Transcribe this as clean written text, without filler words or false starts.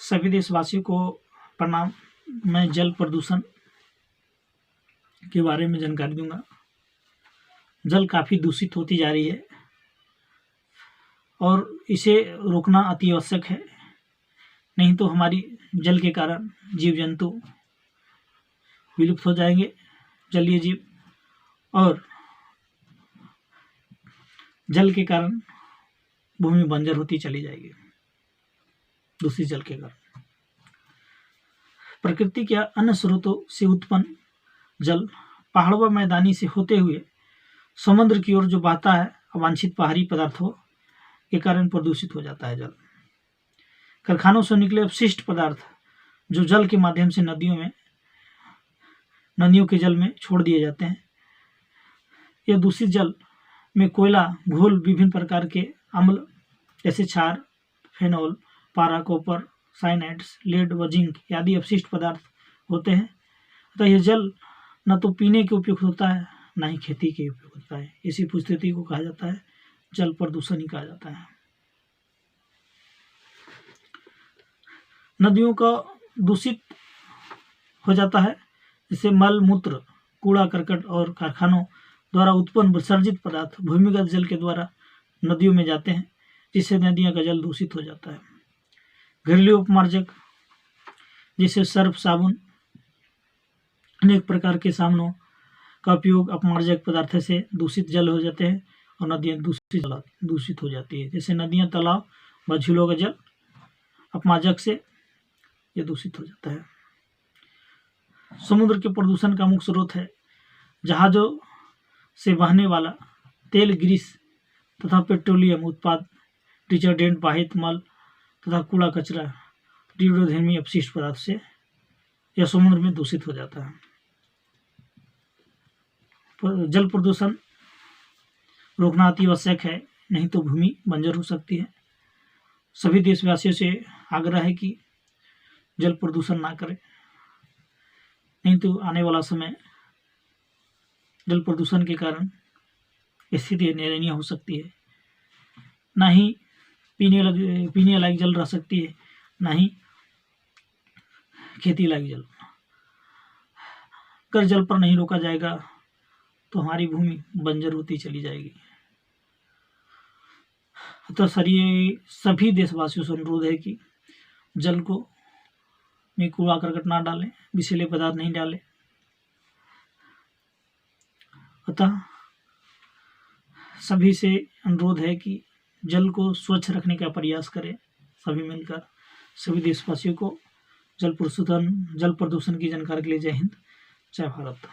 सभी देशवासियों को प्रणाम। मैं जल प्रदूषण के बारे में जानकारी दूंगा। जल काफ़ी दूषित होती जा रही है और इसे रोकना अति आवश्यक है, नहीं तो हमारी जल के कारण जीव जंतु विलुप्त हो जाएंगे, जलीय जीव, और जल के कारण भूमि बंजर होती चली जाएगी दूषित जल के कारण। प्रकृति के अन्य स्रोतों से उत्पन्न जल पहाड़ व मैदानी से होते हुए समुद्र की ओर जो बहता है, अवांछित पहाड़ी पदार्थों के कारण प्रदूषित हो जाता है जल। कारखानों से निकले अपशिष्ट पदार्थ जो जल के माध्यम से नदियों के जल में छोड़ दिए जाते हैं, यह दूषित जल में कोयला, घोल, विभिन्न प्रकार के अम्ल जैसे क्षार, फेनॉल, पारा, कॉपर, साइनाइड्स, लेड व जिंक आदि अपशिष्ट पदार्थ होते हैं। अतः यह जल न तो पीने के उपयुक्त होता है, न ही खेती के उपयुक्त होता है। इसी परिस्थिति को कहा जाता है जल प्रदूषण ही कहा जाता है। नदियों का दूषित हो जाता है, जिससे मल मूत्र, कूड़ा करकट और कारखानों द्वारा उत्पन्न विसर्जित पदार्थ भूमिगत जल के द्वारा नदियों में जाते हैं, जिससे नदियों का जल दूषित हो जाता है। घरेलू अपमार्जक जैसे सर्फ, साबुन, अनेक प्रकार के साबुनों का उपयोग अपमार्जक पदार्थ से दूषित जल हो जाते हैं और नदियाँ दूषित हो जाती है। जैसे नदियाँ, तालाब व झीलों का जल अपमार्जक से ये दूषित हो जाता है। समुद्र के प्रदूषण का मुख्य स्रोत है जहाजों से बहने वाला तेल, ग्रीस तथा पेट्रोलियम उत्पाद, डिटर्जेंट, बाहित मल तथा कूड़ा कचरा, डिओड्रेन्ट अपशिष्ट पदार्थ से यह समुद्र में दूषित हो जाता है। जल प्रदूषण रोकना अति आवश्यक है, नहीं तो भूमि बंजर हो सकती है। सभी देशवासियों से आग्रह है कि जल प्रदूषण ना करें, नहीं तो आने वाला समय जल प्रदूषण के कारण स्थिति दयनीय हो सकती है। ना ही पीने लायक जल रह सकती है, ना ही खेती लायक जल। अगर जल पर नहीं रोका जाएगा तो हमारी भूमि बंजर होती चली जाएगी। तो सभी देशवासियों से अनुरोध है कि जल को में कूड़ा करकट ना डालें, विषैले पदार्थ नहीं डालें। अतः सभी से अनुरोध है कि जल को स्वच्छ रखने का प्रयास करें सभी मिलकर। सभी देशवासियों को जल प्रदूषण की जानकारी के लिए जय हिंद, जय भारत।